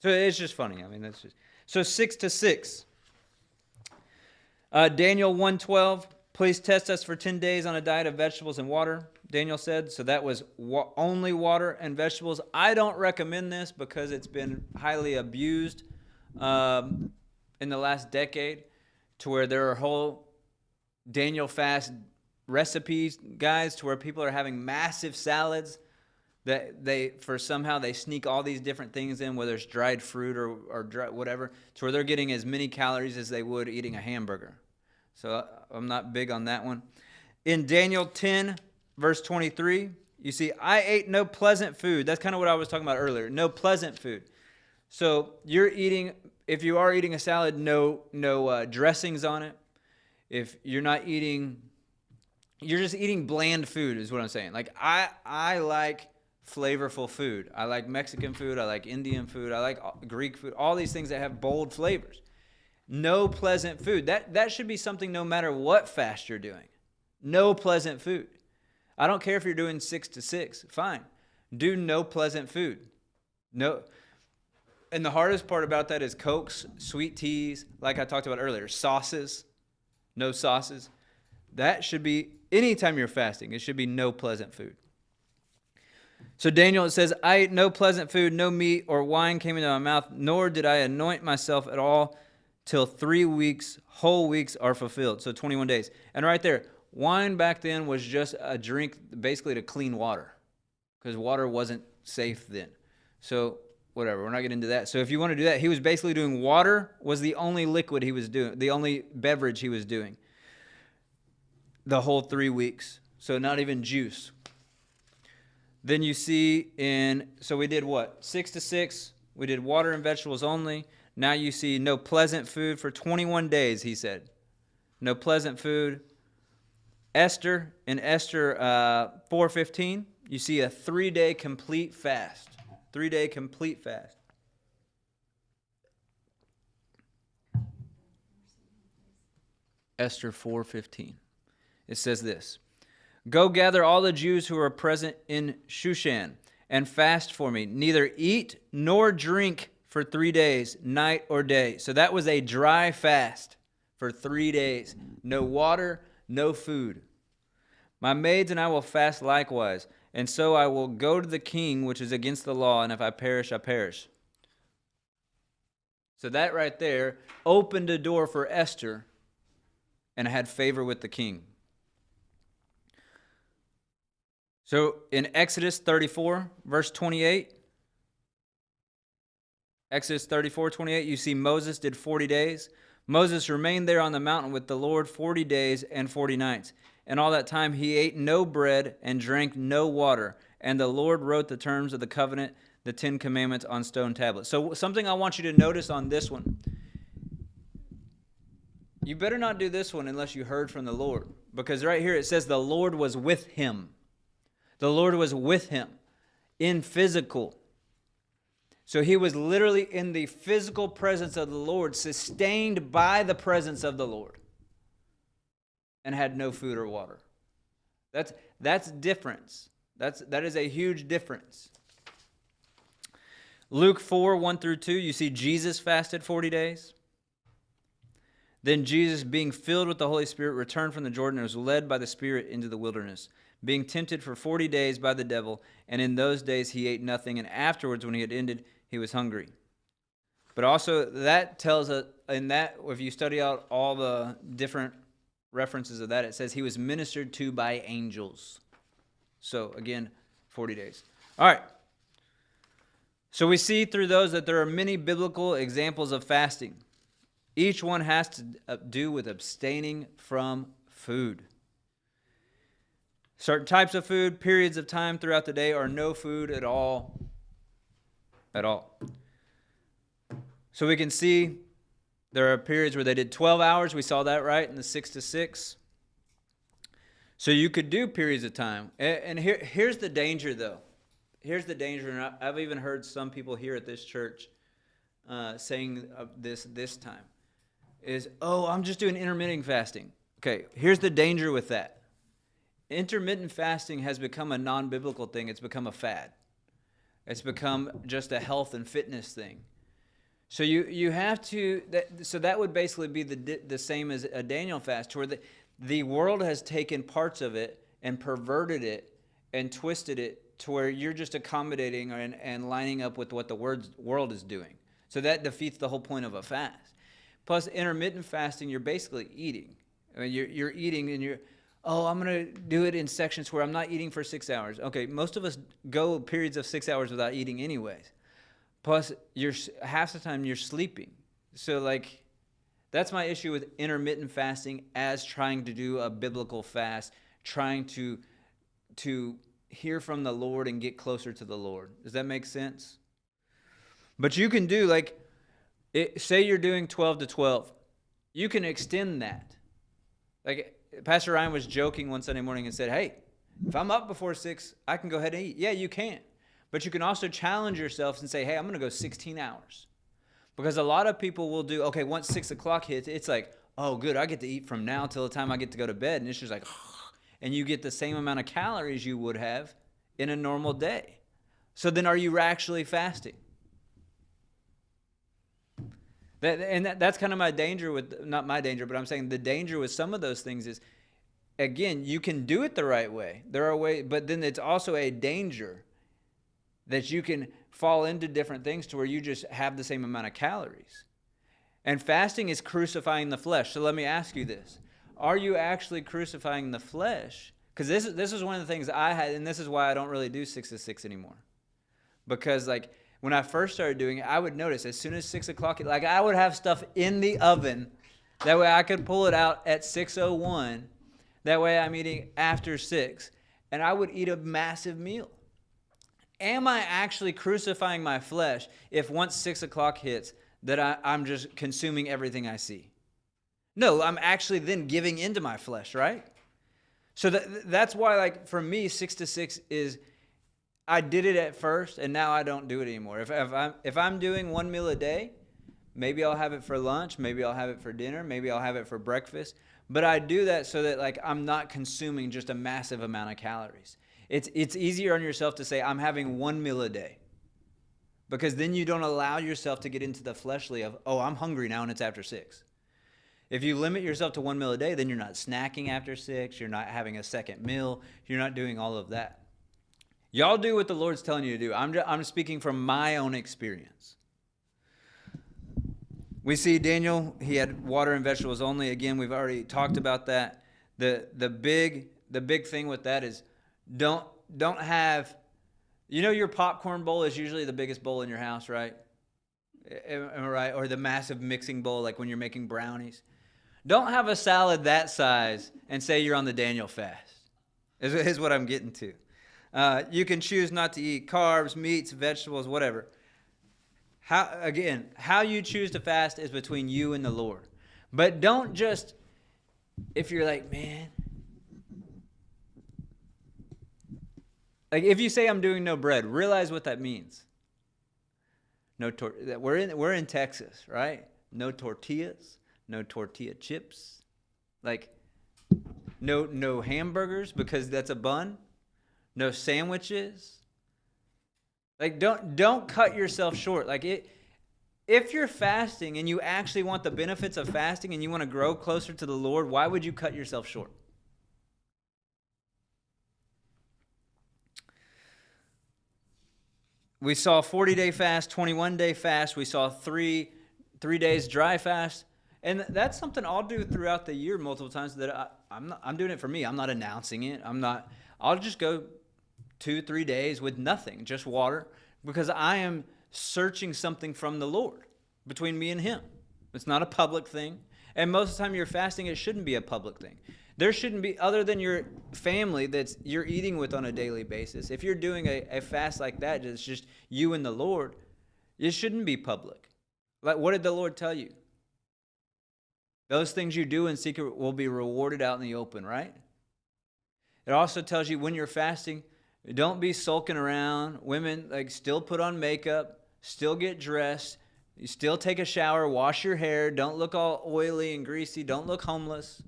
S1: So it's just funny. I mean, that's just so 6 to 6. Daniel 1:12. Please test us for 10 days on a diet of vegetables and water. Daniel said. So that was only water and vegetables. I don't recommend this because it's been highly abused in the last decade, to where there are whole Daniel fast recipes, guys, to where people are having massive salads that they sneak all these different things in, whether it's dried fruit or dry, whatever, to where they're getting as many calories as they would eating a hamburger. So I'm not big on that one. In Daniel 10, verse 23, you see, I ate no pleasant food. That's kind of what I was talking about earlier. No pleasant food. So if you are eating a salad, no dressings on it. If you're not eating, you're just eating bland food is what I'm saying. Like I like flavorful food. I like Mexican food. I like Indian food. I like Greek food. All these things that have bold flavors. No pleasant food. That should be something no matter what fast you're doing. No pleasant food. I don't care if you're doing 6 to 6. Fine. Do no pleasant food. No. And the hardest part about that is Cokes, sweet teas, like I talked about earlier, sauces, no sauces. That should be, anytime you're fasting, it should be no pleasant food. So Daniel, it says, I ate no pleasant food, no meat or wine came into my mouth, nor did I anoint myself at all till 3 weeks, whole weeks are fulfilled. So 21 days. And right there, wine back then was just a drink basically to clean water, because water wasn't safe then. So whatever, we're not getting into that. So if you want to do that, he was basically doing water was the only liquid he was doing, the only beverage he was doing the whole 3 weeks. So not even juice. Then you see so we did what? 6 to 6. We did water and vegetables only. Now you see no pleasant food for 21 days, he said. No pleasant food. Esther, in Esther 4:15, you see a 3-day complete fast. 3-day complete fast. Esther 4:15. It says this. Go gather all the Jews who are present in Shushan and fast for me. Neither eat nor drink for 3 days, night or day. So that was a dry fast for 3 days. No water, no food. My maids and I will fast likewise. And so I will go to the king, which is against the law, and if I perish, I perish. So that right there opened a door for Esther and had favor with the king. So in Exodus 34, verse 28, Exodus 34:28, you see Moses did 40 days. Moses remained there on the mountain with the Lord 40 days and 40 nights. And all that time he ate no bread and drank no water. And the Lord wrote the terms of the covenant, the 10 commandments, on stone tablets. So something I want you to notice on this one. You better not do this one unless you heard from the Lord. Because right here it says the Lord was with him. The Lord was with him in physical. So he was literally in the physical presence of the Lord, sustained by the presence of the Lord, and had no food or water. That's difference. That is a huge difference. Luke 4:1-2, you see Jesus fasted 40 days. Then Jesus, being filled with the Holy Spirit, returned from the Jordan and was led by the Spirit into the wilderness, being tempted for 40 days by the devil. And in those days he ate nothing, and afterwards, when he had ended, he was hungry. But also that tells us, in that, if you study out all the different references of that, it says he was ministered to by angels. So again, 40 days. All right. So we see through those that there are many biblical examples of fasting. Each one has to do with abstaining from food. Certain types of food, periods of time throughout the day, or no food at all. At all. So we can see there are periods where they did 12 hours. We saw that, right, in the 6 to 6. So you could do periods of time. And here's the danger, though. Here's the danger, and I've even heard some people here at this church saying this time, is, oh, I'm just doing intermittent fasting. Okay, here's the danger with that. Intermittent fasting has become a non-biblical thing. It's become a fad. It's become just a health and fitness thing. So you have to, so that would basically be the same as a Daniel fast, where the world has taken parts of it and perverted it and twisted it to where you're just accommodating and lining up with what the world is doing. So that defeats the whole point of a fast. Plus, intermittent fasting, you're basically eating. I mean, you're eating and I'm going to do it in sections where I'm not eating for 6 hours. Okay, most of us go periods of 6 hours without eating anyways. Plus, half the time you're sleeping. So, like, that's my issue with intermittent fasting as trying to do a biblical fast, trying to hear from the Lord and get closer to the Lord. Does that make sense? But you can do, like, say you're doing 12 to 12. You can extend that. Like, Pastor Ryan was joking one Sunday morning and said, hey, if I'm up before 6, I can go ahead and eat. Yeah, you can. But you can also challenge yourself and say, hey, I'm going to go 16 hours. Because a lot of people will do, okay, once 6 o'clock hits, it's like, oh, good, I get to eat from now till the time I get to go to bed. And it's just like, and you get the same amount of calories you would have in a normal day. So then are you actually fasting? That's kind of my danger with, not my danger, but I'm saying the danger with some of those things is, again, you can do it the right way. There are ways, but then it's also a danger that you can fall into different things to where you just have the same amount of calories. And fasting is crucifying the flesh. So let me ask you this. Are you actually crucifying the flesh? Because this is one of the things I had, and this is why I don't really do 6 to 6 anymore. Because, like, when I first started doing it, I would notice as soon as 6 o'clock, like, I would have stuff in the oven. That way I could pull it out at 6:01. That way I'm eating after 6. And I would eat a massive meal. Am I actually crucifying my flesh if once 6 o'clock hits that I'm just consuming everything I see? No, I'm actually then giving into my flesh, right? So that's why, like, for me, 6 to 6 is, I did it at first, and now I don't do it anymore. If I'm doing one meal a day, maybe I'll have it for lunch, maybe I'll have it for dinner, maybe I'll have it for breakfast. But I do that so that, like, I'm not consuming just a massive amount of calories. It's easier on yourself to say, I'm having one meal a day. Because then you don't allow yourself to get into the fleshly of, oh, I'm hungry now and it's after 6. If you limit yourself to one meal a day, then you're not snacking after 6. You're not having a second meal. You're not doing all of that. Y'all do what the Lord's telling you to do. I'm speaking from my own experience. We see Daniel, he had water and vegetables only. Again, we've already talked about that. The big thing with that is don't have, your popcorn bowl is usually the biggest bowl in your house, right? Am I right? Or the massive mixing bowl, like when you're making brownies. Don't have a salad that size and say you're on the Daniel fast, is what I'm getting to. You can choose not to eat carbs, meats, vegetables, whatever. How you choose to fast is between you and the Lord. But don't just, if you're like, man, like if you say I'm doing no bread, realize what that means. We're in Texas, right? No tortillas, no tortilla chips, like no hamburgers because that's a bun. No sandwiches. Like, don't cut yourself short. Like, if you're fasting and you actually want the benefits of fasting and you want to grow closer to the Lord, why would you cut yourself short? We saw 40-day fast, 21-day fast. We saw 3 days dry fast. And that's something I'll do throughout the year multiple times that I'm doing it for me. I'm not announcing it. I'll just go 2-3 days with nothing, just water, because I am searching something from the Lord between me and Him. It's not a public thing. And most of the time you're fasting, it shouldn't be a public thing. There shouldn't be, other than your family that you're eating with on a daily basis. If you're doing a fast like that, it's just you and the Lord, it shouldn't be public. Like, what did the Lord tell you? Those things you do in secret will be rewarded out in the open, right? It also tells you when you're fasting, don't be sulking around. Women, like, still put on makeup, still get dressed, you still take a shower, wash your hair, don't look all oily and greasy, don't look homeless.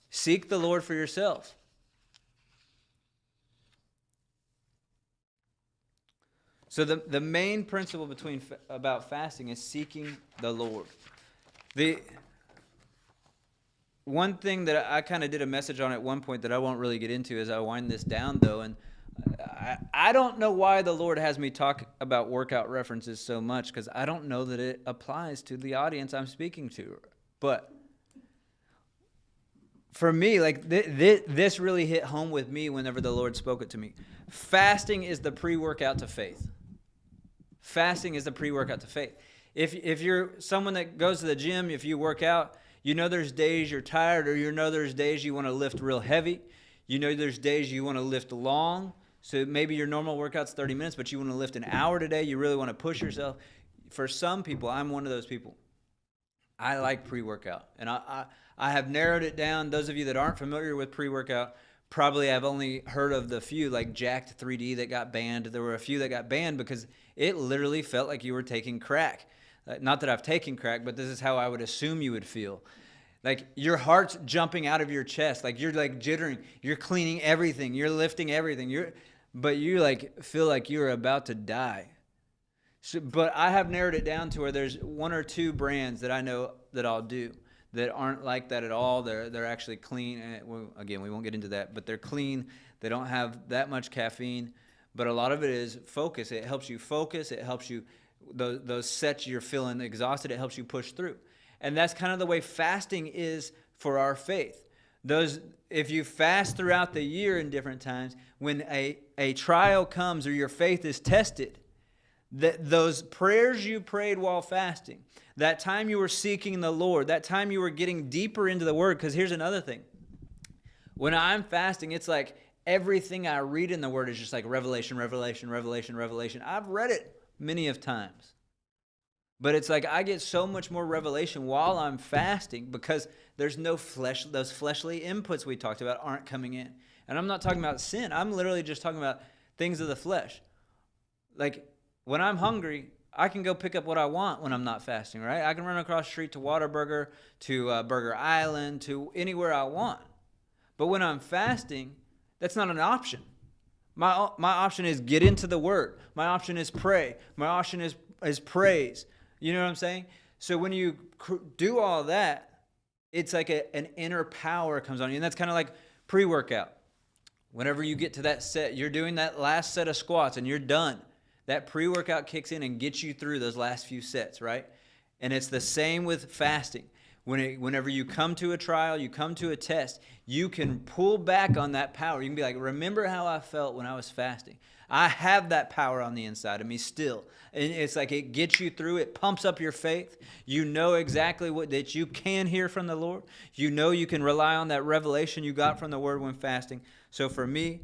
S1: Seek the Lord for yourself. So the main principle about fasting is seeking the Lord. one thing that I kind of did a message on at one point that I won't really get into as I wind this down, though, and I don't know why the Lord has me talk about workout references so much, because I don't know that it applies to the audience I'm speaking to. But for me, like this really hit home with me whenever the Lord spoke it to me. Fasting is the pre-workout to faith. Fasting is the pre-workout to faith. If you're someone that goes to the gym, if you work out, you know there's days you're tired, or you know there's days you want to lift real heavy. You know there's days you want to lift long. So maybe your normal workout's 30 minutes, but you want to lift an hour today. You really want to push yourself. For some people, I'm one of those people. I like pre-workout. And I have narrowed it down. Those of you that aren't familiar with pre-workout probably have only heard of the few, like Jacked 3D, that got banned. There were a few that got banned because it literally felt like you were taking crack. Not that I've taken crack, but this is how I would assume you would feel. Like your heart's jumping out of your chest. Like you're like jittering. You're cleaning everything. You're lifting everything. But you like feel like you're about to die. So, but I have narrowed it down to where there's one or two brands that I know that I'll do that aren't like that at all. They're actually clean. And again, we won't get into that, but they're clean. They don't have that much caffeine. But a lot of it is focus. It helps you focus. It helps you, those sets you're feeling exhausted, it helps you push through. And that's kind of the way fasting is for our faith. If you fast throughout the year in different times, when a trial comes or your faith is tested, those prayers you prayed while fasting, that time you were seeking the Lord, that time you were getting deeper into the Word, because here's another thing. When I'm fasting, it's like everything I read in the Word is just like revelation, revelation, revelation, revelation. I've read it many of times. But it's like I get so much more revelation while I'm fasting because there's no flesh. Those fleshly inputs we talked about aren't coming in. And I'm not talking about sin. I'm literally just talking about things of the flesh. Like when I'm hungry, I can go pick up what I want when I'm not fasting, right? I can run across the street to Whataburger, to Burger Island, to anywhere I want. But when I'm fasting, that's not an option. My option is get into the Word. My option is pray. My option is praise. You know what I'm saying? So when you do all that, it's like an inner power comes on you. And that's kind of like pre-workout. Whenever you get to that set, you're doing that last set of squats and you're done. That pre-workout kicks in and gets you through those last few sets, right? And it's the same with fasting. Whenever you come to a trial, you come to a test, you can pull back on that power. You can be like, remember how I felt when I was fasting. I have that power on the inside of me still. And it's like it gets you through. It pumps up your faith. You know exactly that you can hear from the Lord. You know you can rely on that revelation you got from the Word when fasting. So for me,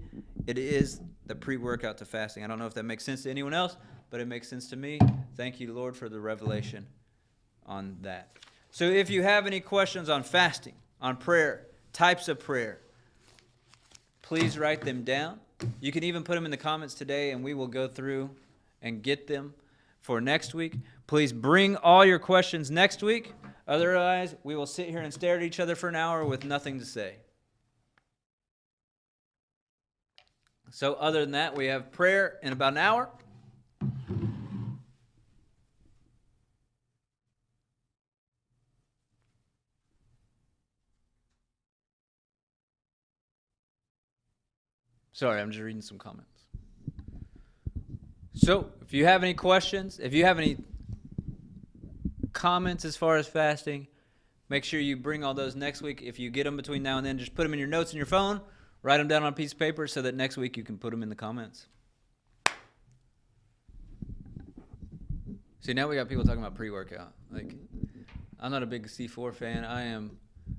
S1: it is the pre-workout to fasting. I don't know if that makes sense to anyone else, but it makes sense to me. Thank you, Lord, for the revelation on that. So if you have any questions on fasting, on prayer, types of prayer, please write them down. You can even put them in the comments today, and we will go through and get them for next week. Please bring all your questions next week. Otherwise, we will sit here and stare at each other for an hour with nothing to say. So other than that, we have prayer in about an hour. Sorry, I'm just reading some comments. So, if you have any questions, if you have any comments as far as fasting, make sure you bring all those next week. If you get them between now and then, just put them in your notes in your phone, write them down on a piece of paper so that next week you can put them in the comments. See, now we got people talking about pre-workout. Like, I'm not a big C4 fan.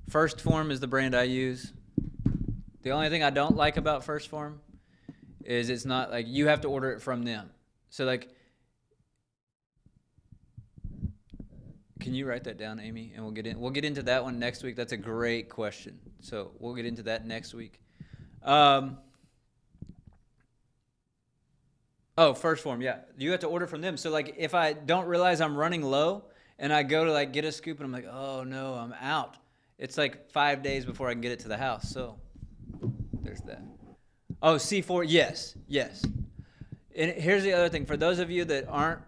S1: First Form is the brand I use. The only thing I don't like about First Form is it's not like you have to order it from them. So like, can you write that down, Amy? And we'll get into that one next week. That's a great question. So we'll get into that next week. First Form, yeah. You have to order from them. So like if I don't realize I'm running low and I go to like get a scoop and I'm like, oh no, I'm out. It's like 5 days before I can get it to the house. So there's that. Oh, C4, yes. And here's the other thing. For those of you that aren't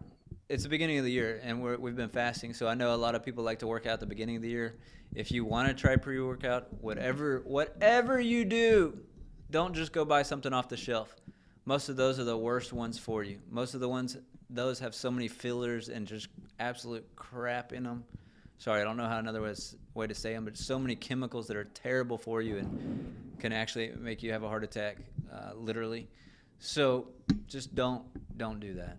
S1: it's the beginning of the year, and we've been fasting, so I know a lot of people like to work out at the beginning of the year. If you want to try pre-workout, whatever you do, don't just go buy something off the shelf. Most of those are the worst ones for you. Most of those have so many fillers and just absolute crap in them. Sorry, I don't know how another way to say them, but so many chemicals that are terrible for you and can actually make you have a heart attack, literally. So just don't do that.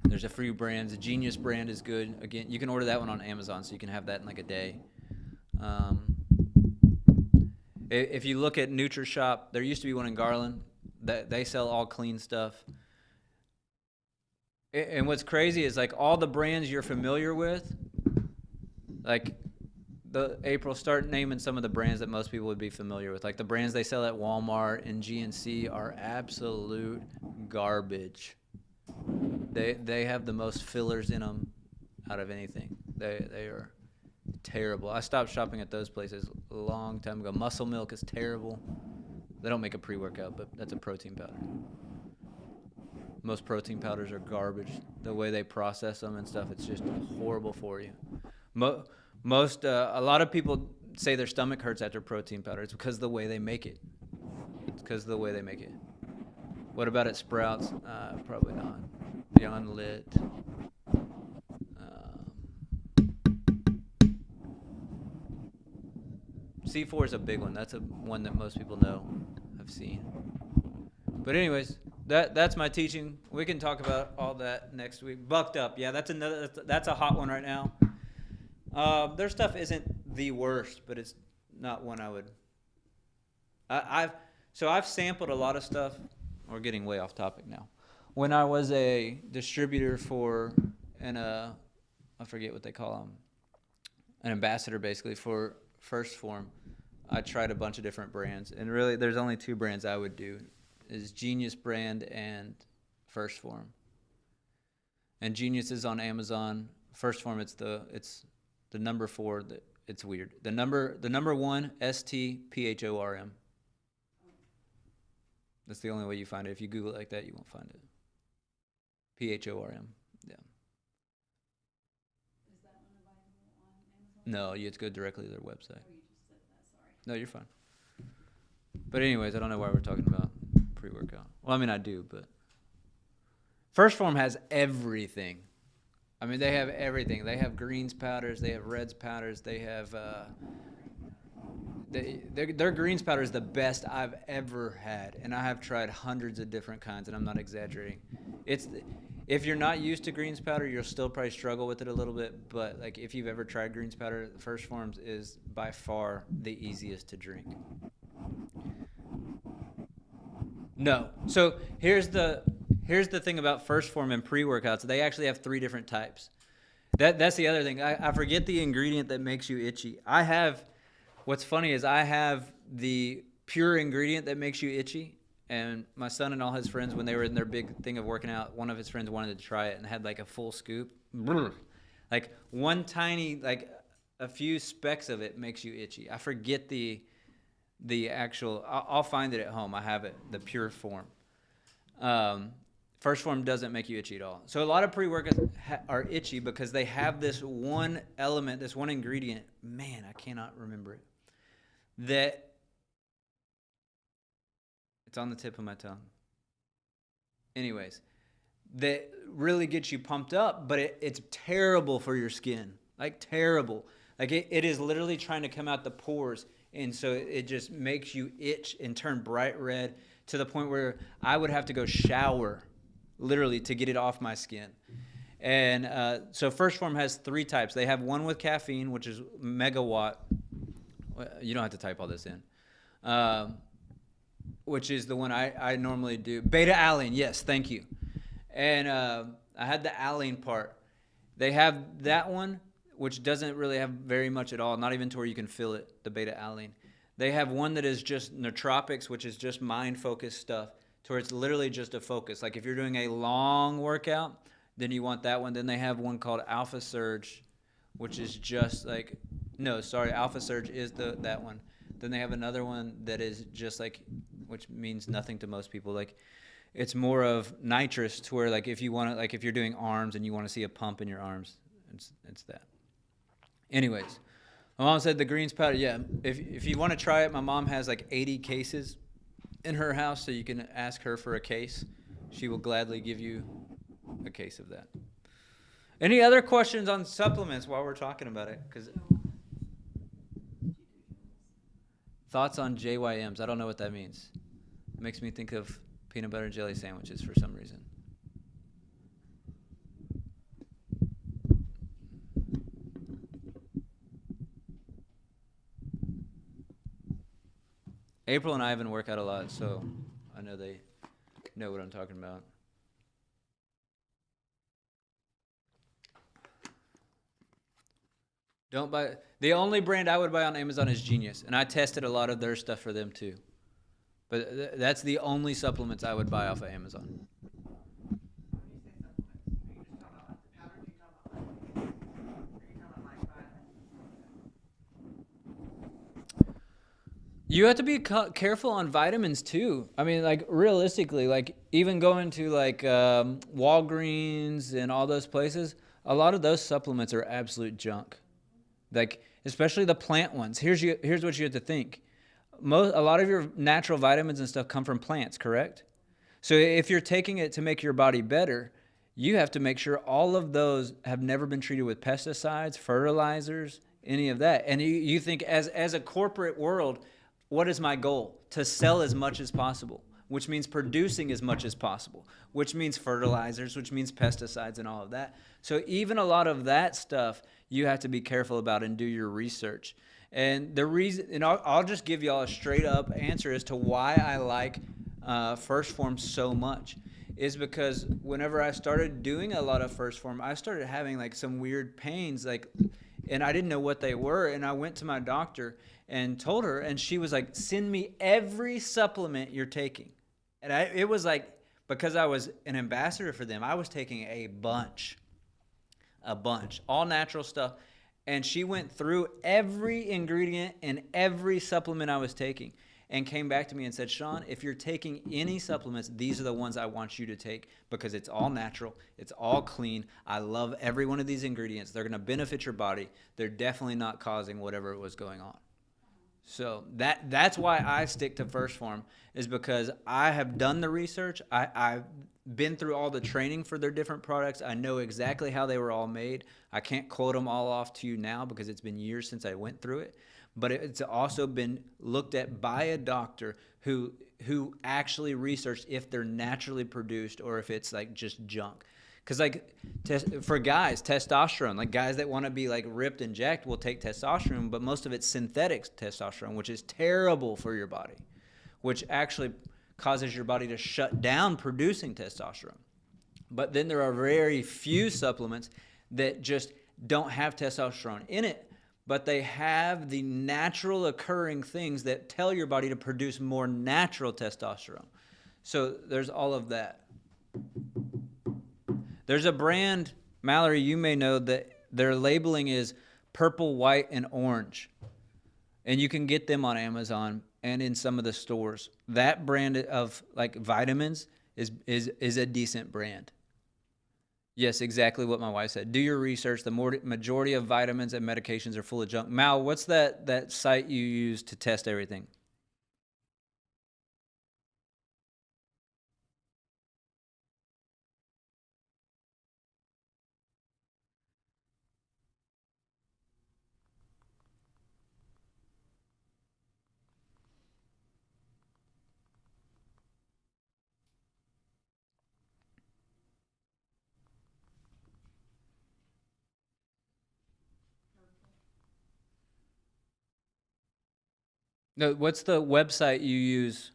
S1: There's a few brands. The Genius brand is good. Again, you can order that one on Amazon, so you can have that in like a day. If you look at NutriShop, there used to be one in Garland. They sell all clean stuff. And what's crazy is like all the brands you're familiar with, like April, start naming some of the brands that most people would be familiar with. Like the brands they sell at Walmart and GNC are absolute garbage. They have the most fillers in them out of anything. They are terrible. I stopped shopping at those places a long time ago. Muscle Milk is terrible. They don't make a pre-workout, but that's a protein powder. Most protein powders are garbage. The way they process them and stuff, it's just horrible for you. A lot of people say their stomach hurts after protein powder. It's because of the way they make it. What about at Sprouts? Probably not. Beyond Lit. C4 is a big one. That's one that most people know, have seen. But anyways, that's my teaching. We can talk about all that next week. Bucked Up, yeah, that's a hot one right now. Their stuff isn't the worst, but it's not one I would. I've sampled a lot of stuff. We're getting way off topic now. When I was a distributor for I forget what they call them, an ambassador basically for First Form, I tried a bunch of different brands, and really there's only two brands I would do, is Genius brand and First Form. And Genius is on Amazon. First Form, it's the number 4. It's weird. The number 1, STPHORM. That's the only way you find it. If you Google it like that, you won't find it. PHORM. Yeah.
S2: Is that one available on Amazon?
S1: No, you have to go directly to their website.
S2: Oh, you just said that. Sorry.
S1: No, you're fine. But anyways, I don't know why we're talking about pre-workout. Well, I mean, I do, but First Form has everything. I mean, they have everything. They have greens powders. They have reds powders. They have their greens powder is the best I've ever had, and I have tried hundreds of different kinds, and I'm not exaggerating. If you're not used to greens powder, you'll still probably struggle with it a little bit, but like if you've ever tried greens powder, First Forms is by far the easiest to drink. No. So here's the thing about First Form and pre-workouts. They actually have 3 different types. That's the other thing. I forget the ingredient that makes you itchy. What's funny is I have the pure ingredient that makes you itchy, and my son and all his friends, when they were in their big thing of working out, one of his friends wanted to try it and had like a full scoop. Like one tiny, like a few specks of it makes you itchy. I forget the actual, I'll find it at home. I have it, the pure form. First Form doesn't make you itchy at all. So a lot of pre-workouts are itchy because they have this one element, this one ingredient. Man, I cannot remember it. That it's on the tip of my tongue. Anyways, that really gets you pumped up, but it's terrible for your skin. Like terrible. Like it is literally trying to come out the pores, and so it just makes you itch and turn bright red to the point where I would have to go shower literally to get it off my skin. And so First Form has 3 types. They have one with caffeine, which is megawatt. You don't have to type all this in. Which is the one I normally do. Beta-alanine, yes, thank you. And I had the alanine part. They have that one, which doesn't really have very much at all, not even to where you can feel it, the beta-alanine. They have one that is just nootropics, which is just mind-focused stuff, to where it's literally just a focus. Like if you're doing a long workout, then you want that one. Then they have one called Alpha Surge, which is just like, no, sorry, Alpha Surge is that one. Then they have another one that is just like, which means nothing to most people. Like It's more of nitrous to where like if you want to, like if you're doing arms and you want to see a pump in your arms, it's that. Anyways, my mom said the greens powder. Yeah, if you want to try it, my mom has like 80 cases in her house, so you can ask her for a case. She will gladly give you a case of that. Any other questions on supplements while we're talking about it? Because thoughts on JYMs? I don't know what that means. It makes me think of peanut butter and jelly sandwiches for some reason. April and Ivan work out a lot, so I know they know what I'm talking about. Don't buy. The only brand I would buy on Amazon is Genius, and I tested a lot of their stuff for them too. But that's the only supplements I would buy off of Amazon. You have to be careful on vitamins too. I mean, like realistically, like even going to like Walgreens and all those places, a lot of those supplements are absolute junk. Like especially the plant ones. Here's what you have to think. A lot of your natural vitamins and stuff come from plants, correct? So if you're taking it to make your body better, you have to make sure all of those have never been treated with pesticides, fertilizers, any of that. And you think as a corporate world, what is my goal? To sell as much as possible, which means producing as much as possible, which means fertilizers, which means pesticides and all of that. So even a lot of that stuff you have to be careful about and do your research. And the reason, and I'll just give y'all a straight up answer as to why I like First Form so much, is because whenever I started doing a lot of First Form, I started having like some weird pains, like, and I didn't know what they were. And I went to my doctor and told her, and she was like, send me every supplement you're taking. And it was like, because I was an ambassador for them, I was taking a bunch, all natural stuff. And she went through every ingredient in every supplement I was taking and came back to me and said, Sean, if you're taking any supplements, these are the ones I want you to take because it's all natural. It's all clean. I love every one of these ingredients. They're going to benefit your body. They're definitely not causing whatever was going on. So that's why I stick to First Form, is because I have done the research. I've been through all the training for their different products. I know exactly how they were all made. I can't quote them all off to you now because it's been years since I went through it. But it's also been looked at by a doctor who actually researched if they're naturally produced or if it's like just junk. Because like for guys, testosterone, like guys that want to be like ripped and jacked will take testosterone, but most of it's synthetic testosterone, which is terrible for your body, which actually causes your body to shut down producing testosterone. But then there are very few supplements that just don't have testosterone in it, but they have the natural occurring things that tell your body to produce more natural testosterone. So there's all of that. There's a brand, Mallory, you may know, that their labeling is purple, white, and orange. And you can get them on Amazon and in some of the stores. That brand of like vitamins is a decent brand. Yes, exactly what my wife said. Do your research. The majority of vitamins and medications are full of junk. Mal, what's that site you use to test everything? No, what's the website you use?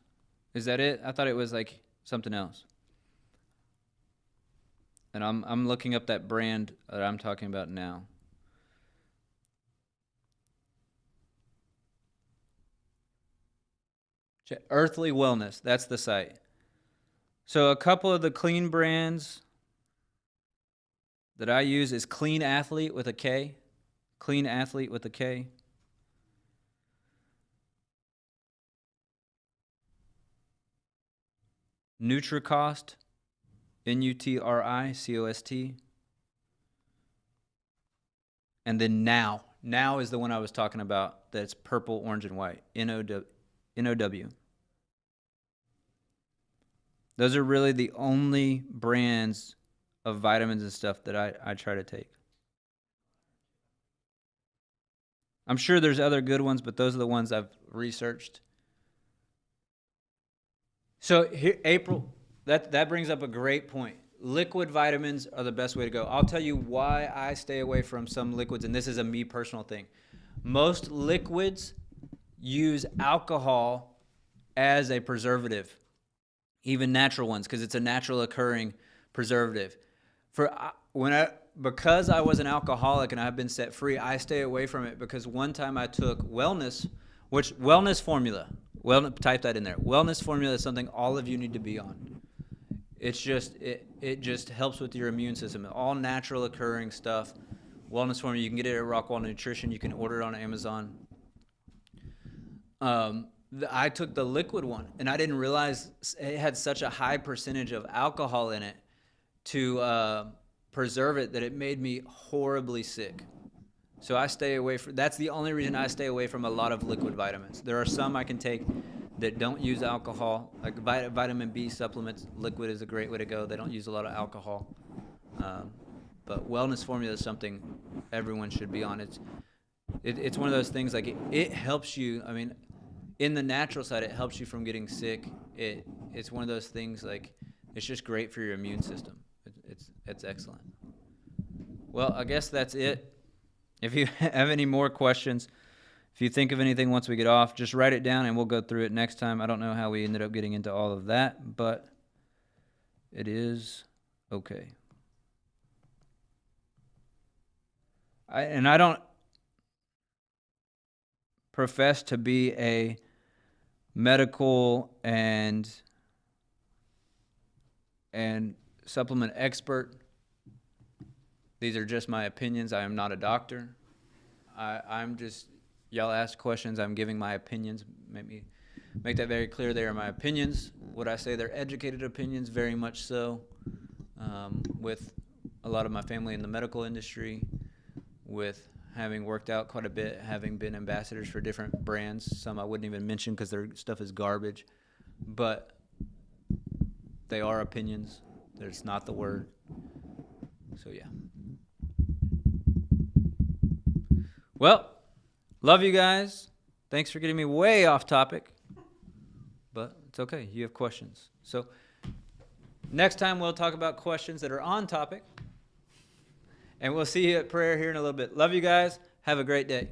S1: Is that it? I thought it was like something else. And I'm looking up that brand that I'm talking about now. Earthly Wellness, that's the site. So a couple of the clean brands that I use is Clean Athlete with a K. Clean Athlete with a K. Nutricost, Nutricost. And then Now. Now is the one I was talking about that's purple, orange, and white. NOW. Those are really the only brands of vitamins and stuff that I try to take. I'm sure there's other good ones, but those are the ones I've researched. So here, April, that brings up a great point. Liquid vitamins are the best way to go. I'll tell you why I stay away from some liquids, and this is a me personal thing. Most liquids use alcohol as a preservative, even natural ones, because it's a natural occurring preservative. Because I was an alcoholic and I've been set free, I stay away from it because one time I took wellness formula. Type that in there. Wellness formula is something all of you need to be on. It's just it just helps with your immune system. All natural occurring stuff. Wellness formula, you can get it at Rockwall Nutrition. You can order it on Amazon. I took the liquid one, and I didn't realize it had such a high percentage of alcohol in it to preserve it that it made me horribly sick. So I stay away from. That's the only reason I stay away from a lot of liquid vitamins. There are some I can take that don't use alcohol, like vitamin B supplements. Liquid is a great way to go. They don't use a lot of alcohol. But wellness formula is something everyone should be on. It's one of those things like it helps you. I mean, in the natural side, it helps you from getting sick. It's one of those things like it's just great for your immune system. It's excellent. Well, I guess that's it. If you have any more questions, if you think of anything once we get off, just write it down and we'll go through it next time. I don't know how we ended up getting into all of that, but it is okay. I don't profess to be a medical and supplement expert. These are just my opinions. I am not a doctor. I'm just, y'all ask questions. I'm giving my opinions. Make that very clear. They are my opinions. Would I say they're educated opinions? Very much so. With a lot of my family in the medical industry, with having worked out quite a bit, having been ambassadors for different brands. Some I wouldn't even mention because their stuff is garbage. But they are opinions. There's not the word. So, yeah. Well, love you guys. Thanks for getting me way off topic. But it's okay. You have questions. So next time we'll talk about questions that are on topic. And we'll see you at prayer here in a little bit. Love you guys. Have a great day.